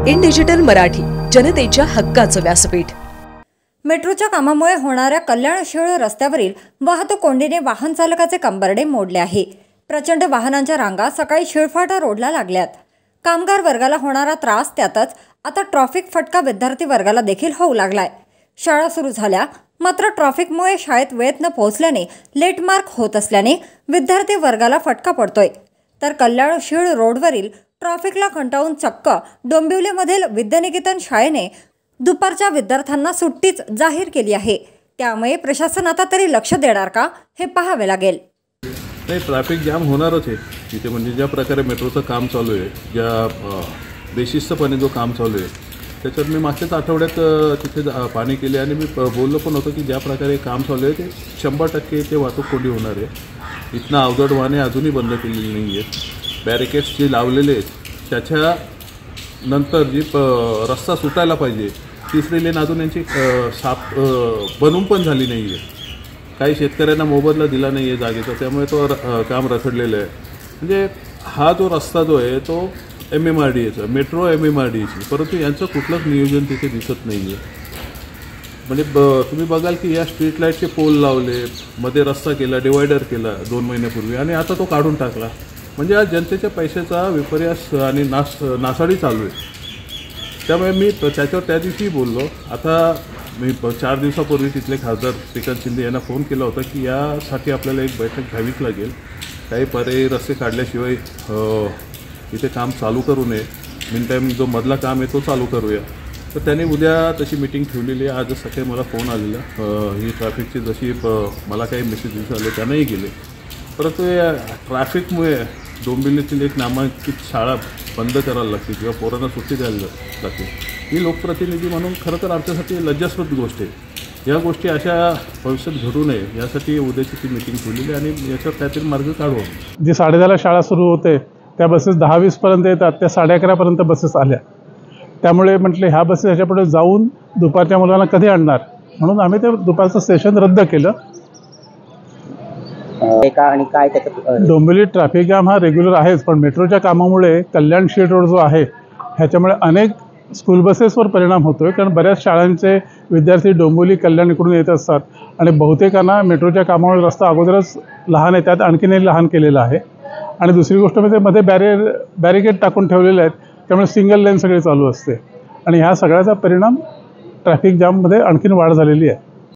In digital Marathi, जनतेच्या हक्काचं व्यासपीठ। मेट्रोच्या कामामुळे होणाऱ्या कल्याण शिळ रस्त्यावरील वाहतूक कोंडीने वाहन चालकाचे कंबरडे मोडले आहे। प्रचंड वाहनांच्या रांगा सकाळी शिळफाटा रोडला लागल्यात। कामगार वर्गाला होणारा त्रास त्यातच आता ट्रॅफिक फटका विद्यार्थी वर्गाला देखील होऊ लागलाय। शाळा सुरू झाल्या, मात्र ट्रॅफिकमुळे शाळेत वेळेत न पोहोचल्याने लेट मार्क होत असल्याने विद्यार्थी वर्गाला फटका पडतोय। तर कल्याण शिळ रोडवरील ट्रॅफिकला कंटाळून चक्क डोंबिवलीमधील विद्यानिकेतन शाळेने दुपारच्या विद्यार्थ्यांना सुट्टीच जाहीर केली आहे। त्यामुळे प्रशासन आता तरी लक्ष देणार का हे पाहावे लागेल। नाही, ट्रॅफिक जाम होणारच आहे तिथे। म्हणजे ज्या प्रकारे मेट्रोचं काम चालू आहे, ज्या बेशिस्तपणे जो काम चालू आहे, त्याच्यात मी मागच्याच आठवड्यात तिथे पाणी केले आणि मी बोललो पण होतो की ज्या प्रकारे काम चालू आहे ते 100% ते वाहतूक कोंडी होणार आहे। इथनं अवजड वाहने अजूनही बंद केलेली नाही आहेत। बॅरिकेड्स जे लावलेले आहेत त्याच्या नंतर जी रस्ता सुटायला पाहिजे, तिसरी लेन अजून यांची साफ बनवून पण झाली नाही आहे। काही शेतकऱ्यांना मोबदला दिला नाही आहे जागेचा, त्यामुळे तो काम रखडलेलं आहे। म्हणजे हा जो रस्ता जो आहे तो MMRDAचा, मेट्रो MMRDAची, परंतु यांचं कुठलंच नियोजन तिथे दिसत नाही आहे। म्हणजे तुम्ही बघाल की या स्ट्रीट लाईटचे पोल लावले, मध्ये रस्ता केला, डिवायडर केला 2 महिन्यापूर्वी आणि आता तो काढून टाकला। म्हणजे आज जनतेच्या पैशाचा विपर्यास आणि नासाडी चालू आहे। त्यामुळे मी त्याच्यावर त्या दिवशी बोललो। आता मी 4 दिवसापूर्वी तिथले खासदार श्रीकांत शिंदे यांना फोन केला होता की यासाठी आपल्याला एक बैठक घ्यावीच लागेल। काही पर्यायी रस्ते काढल्याशिवाय इथे काम चालू करू नये। मीन टाईम जो मधला काम आहे तो चालू करूया। तर त्यांनी उद्या तशी मीटिंग ठेवलेली आहे। आजच सकाळी मला फोन आलेला ही ट्रॅफिकची जशी मला काही मेसेजेस आले त्यांनाही गेले। परंतु या ट्रॅफिकमुळे डोंबिवलीतील एक नामांकित शाळा बंद करायला लागते किंवा पोरांना सुट्टी द्यायला लागते। ही लोकप्रतिनिधी म्हणून खरं तर आमच्यासाठी लज्जास्पद गोष्ट आहे। या गोष्टी अशा भविष्यात घडू नये यासाठी उद्याची ती मीटिंग ठेवलेली आणि याच्यावर काहीतरी मार्ग काढू। जी 10:30ला शाळा सुरू होते त्या बसेस 10:20पर्यंत येतात, त्या 11:30पर्यंत बसेस आल्या। त्यामुळे म्हटले ह्या बसेस ह्याच्यापुढे जाऊन दुपारच्या मुलांना कधी आणणार, म्हणून आम्ही ते दुपारचं सेशन रद्द केलं। आणि काय त्याचं डोंबिवली ट्रॅफिक जाम हा रेग्युलर आहेच, पण मेट्रोच्या कामामुळे कल्याण शिळ रोड जो आहे ह्याच्यामुळे अनेक स्कूल बसेसवर परिणाम होतोय। कारण बऱ्याच शाळांचे विद्यार्थी डोंबिवली कल्याण इकडून येत असतात आणि बहुतेकांना मेट्रोच्या कामामुळे रस्ता अगोदरच लहान आहे, त्यात आणखीनही लहान केलेला आहे। आणि दुसरी गोष्ट म्हणजे मध्ये बॅरिकेड टाकून ठेवलेले आहेत, त्यामुळे सिंगल लेन सगळी चालू असते आणि ह्या सगळ्याचा परिणाम ट्रॅफिक जाममध्ये आणखीन वाढ झालेली आहे।